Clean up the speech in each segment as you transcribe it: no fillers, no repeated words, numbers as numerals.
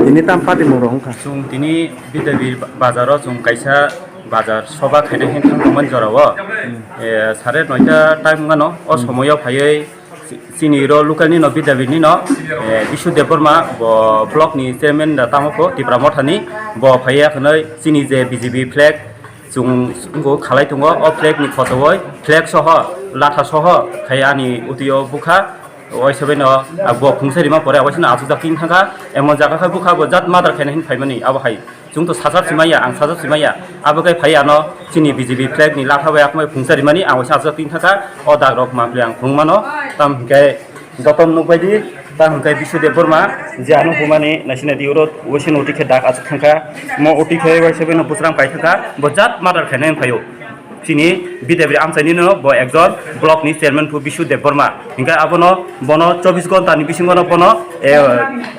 Ini tanpa dimurung kan? Jung tini bidabi bazaro jung kaisa bazar soba khaide hin thangman jarawo sare noita time ngano o somoyo phayei sini ro local ni no bidabi ni no Bishu Deborma bo block ni chairman da tamoko Tipra Mothani bo phaya khnai sini je BJP flag jung go khalai tungo o flag ni photo oi flag soho latha soho khayani utiyo bukha ওই সবে ন আবো খুংসারি মা পরে আবাসিনা আজু জাকিং থাকা এমন জায়গা খাই বুখা জাত মাদার খাইনা হিন ফাইমানি আবো হাই जों तो साजाब सिमाया आं साजाब सिमाया आबो गाय फाया न चिनि BJP फ्लैग नि लाखाबाय आखमै खुंसारि मानि आं साजाब तिन थाका अ दाग्रक माप्ले आं खुंमानो ताम गाय जतन नुबायदि ताम गाय Bishu Deborma जे आनो हुमानि नासिना दिउरो ओसिन ओटिखे दाग आजु थाका म ओटिखे वाइ सबै न पुसराम गाय थाका बजात मादार खाइना हिन फायो चिनि बिदेबि आमसाइनि न ब एकजन ब्लक नि चेयरमैन फु Bishu Deborma हिंगा आबोनो बनो 24 घन्टा नि बिसिङनो बनो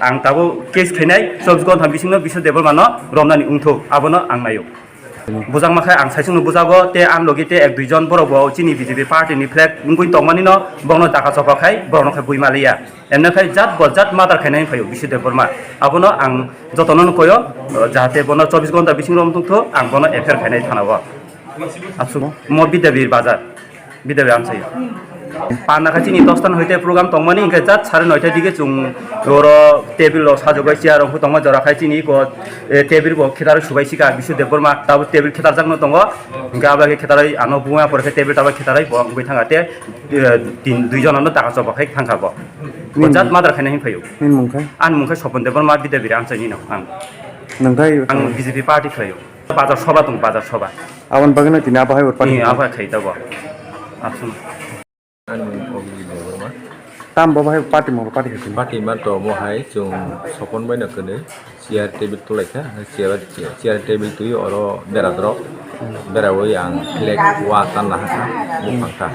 आं ताबो केस खैनाय 24 घन्टा बिसिङनो Bishu Deborma न रमनानि उंथु आबोनो आं नायो बुजां माखाय आं साइसुनो बुजागो ते आं लगिते एक दुइजन बरबो चिनि BJP पार्टी नि फ्लेग उंगुइ तंमानि न बनो दाका सफाखाय बनो खाय बुइमालिया एमनाखाय जात बजात मादार खाइनाय फायो Bishu Deborma आबोनो आं जतननो कयो जाहाते बनो 24 घन्टा बिसिङ रम तुंथु आं बनो एफेर खाइनाय थानाबो आसुमो म बिदाबिर बाजार बिदाबि आमसायो पाना खाचिनि 10 टान होइते प्रोग्राम तंमानि इंका जात 9:30 दिगे जों ओरो टेबिल लो साजोबाय चियार रंखौ तंमा जरा खाचिनि को टेबिल बो खेदार सुबाय सिका Bishu Deborma ताबो टेबिल खेदार जागनो दङ इंका आबागे खेदारै आनो बुङा परखे टेबिल ताबा खेदारै बो बुइ थांगाते दुइ जनानो ताका सबाखै थांखाबो जात मादार खाइना हिन फायो Min mungkai? आन मुंखै सपन Deborma बिदाबि आमसायनि न आं Nangkai? आं BJP पार्टी खायो बाजार सभा दं बाजार सभा Awan bagana tini apa hai urpan? आबा खाइदाबो आसुम Tam bawa hai party mau party itu. Party mato mohai cung sopon banyak kene chair table tu leka chair table tu oro beradro berawai yang flag wa tanah mungkangka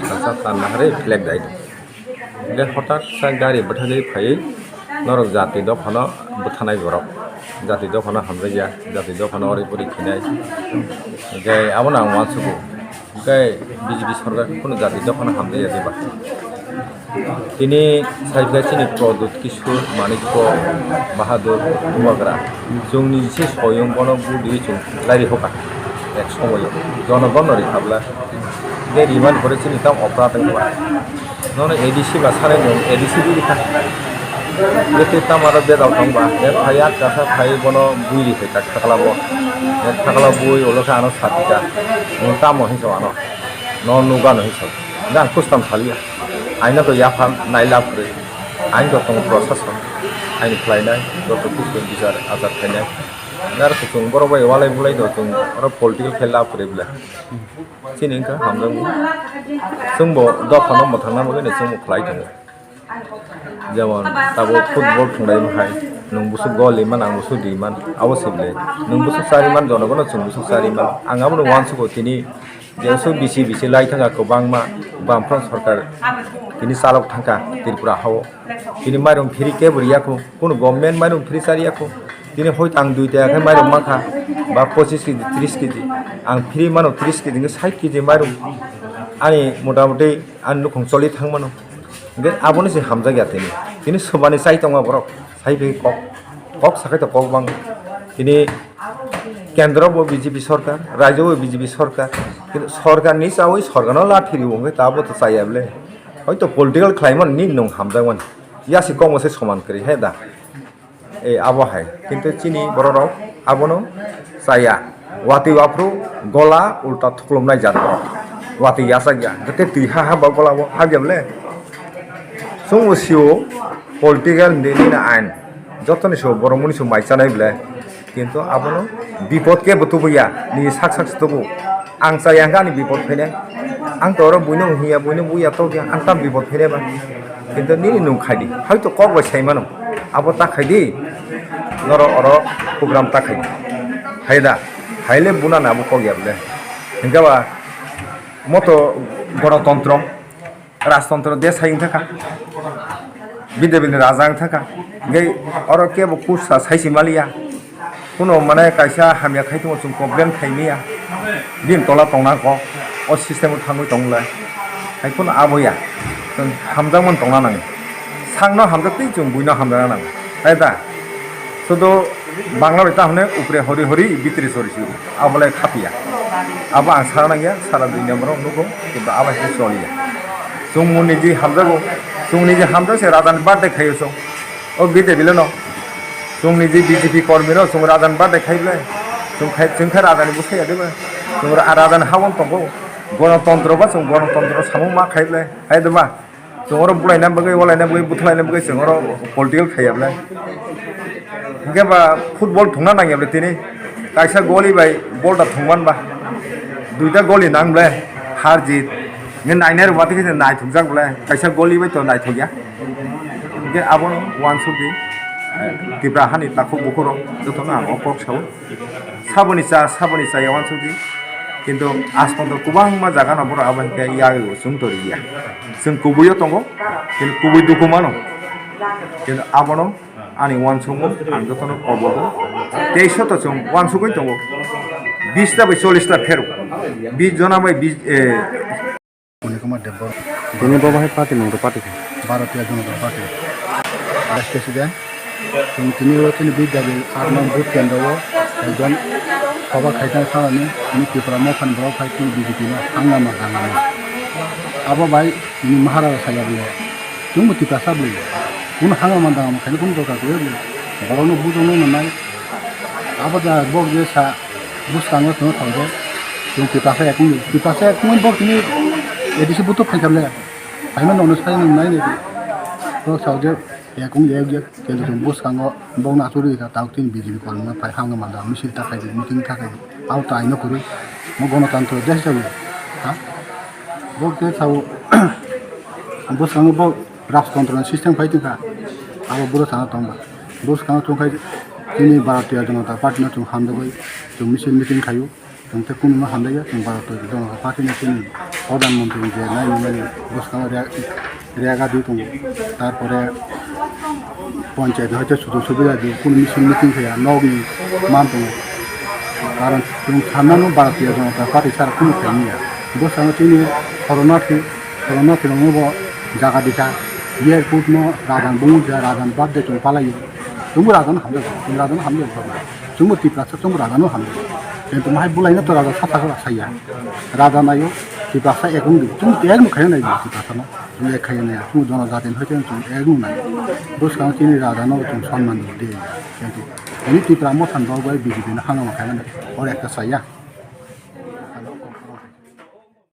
kansa tanah re flag dai dan hotak sang gari berhadai phai norok jati do phano buthanai borok jati do phano hamreja jati do phano ori pori khinai gai amona wansuko gai BJP sarkar kono jati do phano hamreja deba তিনি সাইফগাছিনি প্রদুত কিশোর মানিক্য বাহাদুর কুমাগ্রা जोंनि से स्वयं गण बुदि जों लारि होका एक समय जनगण रि हाबला दे रिमान करे चिनि ताम अपराध होआ नन एडीसी बा सारे जों एडीसी बि लिखा बेते तामार बेदाव थांबा ए फाया कासा फाय गण बुइरि हे काट खालाबो ए खाला बुइ ओलका आनो सातिका ताम हिसो आनो न नुगा न हिसो दा कुस्ताम थालिया आइना तो याफाम नाइला फुरे आइन तो तंग प्रशासन आइन फ्लाइनाय दत किसुन बिचार आजाद खायनाय नार कुसुं बरबाय वालाय बुलाय दो जों आरो पलिटिकल खेला फुरे बिला चिनिंका हामदों जोंबो दफानो मथांना मगैनो जों फ्लाइ दङ जेमन ताबो फुटबल थुंनाय महाय नंबुसु गलिमान आंबुसु दिमान आवसिबले नंबुसु सारिमान जनगनो जोंबुसु सारिमान आंगाबो वानसुको तिनि जेसो बिसि लाइ थांगा गोबांमा बामफ्रन सरकार तिनि सालक थांका त्रिपुरा हाव तिनि माइरं फ्रि केबरियाखौ कोनो गभर्नमेन्ट माइरं फ्रि सारियाखौ तिनि हयत आं 2 टाका माइरं माखा बा 25 केजि 30 केजि आं फ्रि मानो 30 केजि 60 केजि माइरं आनि मोटामोटी आं नुखं चलि थांमानो बे आबोनो जे हामजा गया तिनि सोबानि साइ दङ बरक साइबे कक साखाय कक बां तिनि केंद्र बो BJP सरकार राज्य बो BJP सरकार किन्तु सरकार नि सावै सरकारनो लाथिरि वंगे ताबो तो चायाबले हयतो पलिटिकल क्लाइमेट नि नं हामजागोन यासि कमसे समान करि हे दा ए आबो हाय किन्तु चिनि बरराव आबोनो चाया वाति वाफ्रु गला उल्टा थुख्लमनाय जादो वाति यासा गया गते तिहा हा बगलाबो हागेबले सुंसियो पलिटिकल नि आइन जतनि सो बरमनि सो माइचानाय ब्ले কিন্তু abono bipod ke betubuya ni sak stobo ang sayangga ni bipod phene ang toro buino hiya buino buya to ya ang tam bipod phene ba কিন্তু ni nung khaidi hoyto kok ba saimano abo ta khaidi noro oro program ta khaidi haida haile buna na abo kok yable hingga ba moto গণতন্ত্র রাজতন্ত্র দেশ হাইং থাকা বিদে বিদে রাজাং থাকা গে or কে কুসা সাইসি মালিয়া কোনো মানে কাইসা হামিয়া খাইতো जों প্রবলেম খাইমিয়া দিন তলা তংনা ক অ সিস্টেম থাঙ্गै दंलाय हायखौन आबया जों हामजामोन दंना नाङो सांनो हामजातै जों बुइनो हामजाना नाङो हायदा শুধু বাংলা বেতা হনে উপরে হরি হরি ভিতরে সরিছি আবলে খাপিয়া আবা আং সারা নাঙ্গিয়া সারা দুই নম্বরাव नुगौ কিন্তু আবা হেসে চলিয়া जों मुनि जी हामजागौ जोंनि जे हामजासे राजानि बार्डे खायो जों ओ बिदे बिले न जोंनि जे बिजेपि कर्मी न जों राजानि बार्डे खायोब्ला जोंखा राजानि बुसाया देबो जों राजानि हावन दंगौ गणतन्त्र बा जों गणतन्त्र सामु मा खायोब्ला हायदोबा जों अर बुलायना बगै वलायना बगै बुथलायना बगै जों अर पलिटिकल खायाब्ला गेबा फुटबल थंना नांगियाब्ला दिनै कायसा गलि बाय बलदा थंमानबा दुइटा गलि नांब्ला हार जित ngen nainer wati ke nai thujang bla kaisa goli bai to nai thogya ge abon wan subi tibra hani takho bukoro jotona opok saboni sa yawan subi কিন্তু আসপন্ত কুবাং মা জায়গা না বড় আবার ইয়া সুন তো রিয়া जों কুবুইও তঙ্গ কিন্তু কুবুই দুকু মানো কিন্তু আবনো আনি ওয়ান সুমো আন যতন কবল 23 তো जों ওয়ান সুকই তঙ্গ 20 টা বাই 40 টা ফেরো 20 জনা by 20 Kunikuma Debor, Ini bawa parti mau parti kan? Bharatiya Janata Party. Vice President, তিনি তিনি বিদ্যালয় আর্মান বুথ কেন্দ্র একজন সভা খাইতাম খাওয়ানি তিনি ত্রিপুরা মফান বড় ফাইটিং বিজেপি না হাঙ্গামা হাঙ্গামা আবো ভাই তিনি মহারাজা সাজাবলে जों ত্রিপুরা সাবলে কোন হাঙ্গামা দাম খাইনি কোন দরকার করে বড়নো বুঝনো নাই আবো যা বক যে সা বুঝতানো তো থাকবে जों ত্রিপুরা একন বক তিনি এদিকে বুতো ফাইকাবলে ফাইমান অনুসারে নাই নে তো সাউজে একং যে কেলে जों বুঝকাঙ্গো বংনা চুরি কা তাউতিন বিজেপি কলমা ফাই হাঙ্গামা দাম মিছিল থাকাই মিটিং থাকাই আউ তাইনো করে মো গণতন্ত্র দেশ যাবে হ্যাঁ বলতে চাও বুঝকাঙ্গো বক রাজতন্ত্র সিস্টেম ফাইতিকা আবো বুড়ো থানা তংবা বুঝকাঙ্গো চংখাই তিনি ভারতীয় জনতা পার্টি না চং হামদাবই जों মিছিল মিটিং খাইও जों তে কোন হামদাইয়া जों ভারতীয় জনতা পার্টি না তিনি প্রধানমন্ত্রী যে নাই মানে বুঝকাঙ্গো রেগা দিয়ে দङ তারপরে পঞ্চায়েত হয়তো সুযোগ সুবিধা দিয়ে কোন মিটিং খাইয়া নগনি মান দङ কারণ जों সামনানো ভারতীয় জনতা পার্টি ছাড়া কোনো খাইনিয়া বুঝকাঙ্গো তিনি শরণার্থী দङ জায়গা দেখা এয়ারপোর্ট ন রাজান বুং রাজান বাদে जों পালাयो जोंबो राजानो हामलो जोंबो ত্রিপুরা जोंबो राजानो हामलो কিন্তু মাই বুলাইनो তো রাজা সাথা সাইয়া রাজা নাইও ত্রিপুরা একং जों एक खायो नाय ত্রিপুরা ना जों एक खायो नाय जों जनजातिन হইতে जों একং नाय বুঝকাঙ্গো তিনি রাজানো जों সম্মান দিয়ে কিন্তু এই ত্রিপুরা মথান বাবাই বিজেপি না হাঙ্গামা খায় না ওর একটা সাইয়া